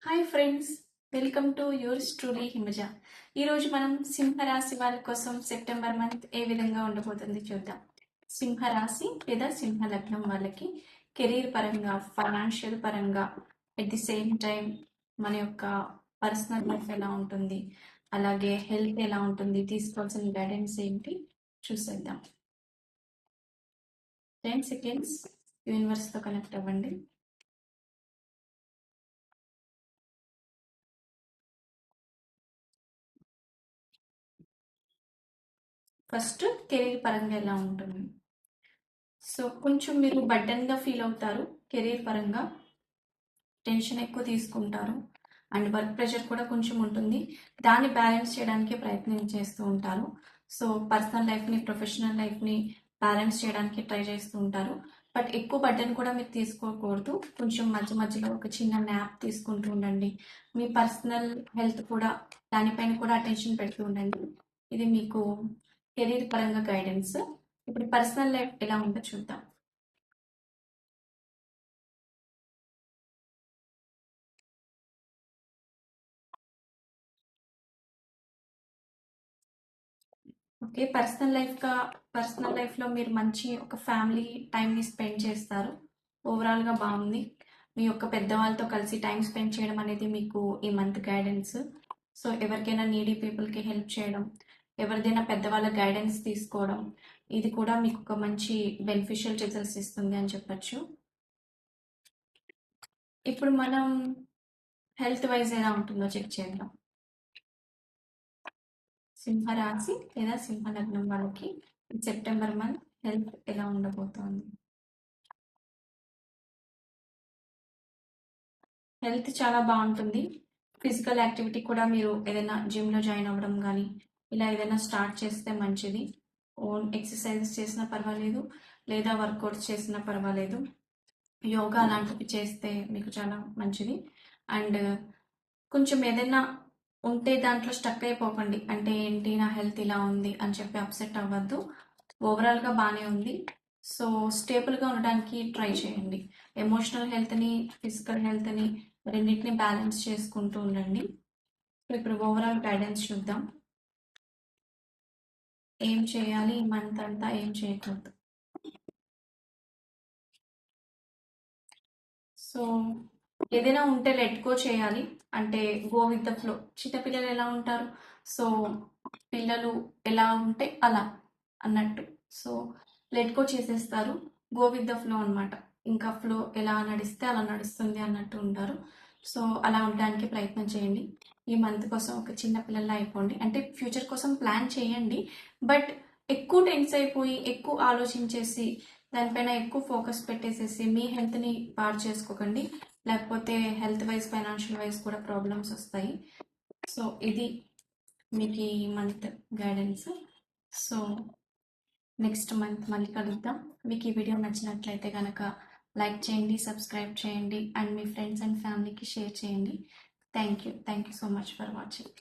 Hi friends, welcome to yours truly Himaja. ఈరోజు మనం సింహరాశి వారి కోసం సెప్టెంబర్ మంత్ ఏ విధంగా ఉండబోతుంది చూద్దాం. సింహరాశి లేదా సింహ లగ్నం వాళ్ళకి కెరీర్ పరంగా, ఫైనాన్షియల్ పరంగా, ఎట్ ది సేమ్ టైం మన యొక్క పర్సనల్ లైఫ్ ఎలా ఉంటుంది, అలాగే హెల్త్ ఎలా ఉంటుంది, తీసుకోవాల్సిన గైడెన్స్ ఏంటి చూసేద్దాం. 10 సెకండ్స్ యూనివర్స్తో కనెక్ట్ అవ్వండి. ఫస్ట్ కెరీర్ పరంగా ఎలా ఉంటుంది. సో కొంచెం మీరు బర్డెన్గా ఫీల్ అవుతారు. కెరీర్ పరంగా టెన్షన్ ఎక్కువ తీసుకుంటారు అండ్ వర్క్ ప్రెషర్ కూడా కొంచెం ఉంటుంది. దాన్ని బ్యాలెన్స్ చేయడానికి ప్రయత్నం చేస్తూ ఉంటారు. సో పర్సనల్ లైఫ్ని, ప్రొఫెషనల్ లైఫ్ని బ్యాలెన్స్ చేయడానికి ట్రై చేస్తూ ఉంటారు. బట్ ఎక్కువ బర్డెన్ కూడా మీరు తీసుకోకూడదు. కొంచెం మధ్య మధ్యలో ఒక చిన్న న్యాప్ తీసుకుంటూ ఉండండి. మీ పర్సనల్ హెల్త్ కూడా, దానిపైన కూడా అటెన్షన్ పెడుతూ ఉండండి. ఇది మీకు కెరీర్ పరంగా గైడెన్స్. ఇప్పుడు పర్సనల్ లైఫ్ ఎలా ఉందో చూద్దాం. ఓకే. పర్సనల్ లైఫ్‌లో మీరు మంచి ఒక ఫ్యామిలీ టైమ్‌ని స్పెండ్ చేస్తారు. ఓవరాల్‌గా బావుంది. మీ యొక్క పెద్దవాళ్ళతో కలిసి టైమ్ స్పెండ్ చేయడం అనేది మీకు ఈ మంత్ గైడెన్స్. సో, ఎవరికైనా నీడీ పీపుల్‌కి హెల్ప్ చేయడం, ఎవరిదైనా పెద్దవాళ్ళ గైడెన్స్ తీసుకోవడం, ఇది కూడా మీకు ఒక మంచి బెనిఫిషియల్ రిజల్ట్స్ ఇస్తుంది అని చెప్పొచ్చు. ఇప్పుడు మనం హెల్త్ వైస్ ఎలా ఉంటుందో చెక్ చేద్దాం. సింహరాశి లేదా సింహ లగ్నం వాళ్ళకి సెప్టెంబర్ మంత్ హెల్త్ ఎలా ఉండబోతోంది. హెల్త్ చాలా బాగుంటుంది. ఫిజికల్ యాక్టివిటీ కూడా మీరు ఏదైనా జిమ్లో జాయిన్ అవ్వడం కానీ ఇలా ఏదైనా స్టార్ట్ చేస్తే మంచిది. ఓన్ ఎక్సర్సైజెస్ చేసినా పర్వాలేదు, లేదా వర్కౌట్స్ చేసినా పర్వాలేదు. యోగా అలాంటివి చేస్తే మీకు చాలా మంచిది. అండ్ కొంచెం ఏదైనా ఉంటే దాంట్లో స్టక్ అయిపోకండి. అంటే ఏంటి, నా హెల్త్ ఇలా ఉంది అని చెప్పి అప్సెట్ అవ్వద్దు. ఓవరాల్గా బాగానే ఉంది. సో స్టేబుల్గా ఉండడానికి ట్రై చేయండి. ఎమోషనల్ హెల్త్ని, ఫిజికల్ హెల్త్ని రెండింటిని బ్యాలెన్స్ చేసుకుంటూ ఉండండి. సో ఇప్పుడు ఓవరాల్ గైడెన్స్ చూద్దాం. ఏం చేయాలి ఈ మంత్ అంతా, ఏం చేయకూడదు. సో ఏదైనా ఉంటే లెట్ గో చేయాలి. అంటే గో విత్ ద ఫ్లో. చిన్నపిల్లలు ఎలా ఉంటారు, సో పిల్లలు ఎలా ఉంటే అలా అన్నట్టు. సో లెట్ గో చేసేస్తారు. గో విత్ ద ఫ్లో అనమాట. ఇంకా ఫ్లో ఎలా నడిస్తే అలా నడుస్తుంది అన్నట్టు ఉంటారు. సో అలా ఉండడానికి ప్రయత్నం చేయండి. ఈ మంత్ కోసం ఒక చిన్న పిల్లల్లా అయిపోండి. అంటే ఫ్యూచర్ కోసం ప్లాన్ చేయండి, బట్ ఎక్కువ టెన్స్ అయిపోయి, ఎక్కువ ఆలోచించేసి, దానిపైన ఎక్కువ ఫోకస్ పెట్టేసేసి మీ హెల్త్ని పాడు చేసుకోకండి. లేకపోతే హెల్త్ వైజ్, ఫైనాన్షియల్ వైజ్ కూడా ప్రాబ్లమ్స్ వస్తాయి. సో ఇది మీకు ఈ month guidance. So next month మళ్ళీ కలుద్దాం. మీకు ఈ వీడియో నచ్చినట్లయితే కనుక లైక్ చేయండి, సబ్స్క్రైబ్ చేయండి అండ్ మీ ఫ్రెండ్స్ అండ్ ఫ్యామిలీకి షేర్ చేయండి. Thank you so much for watching.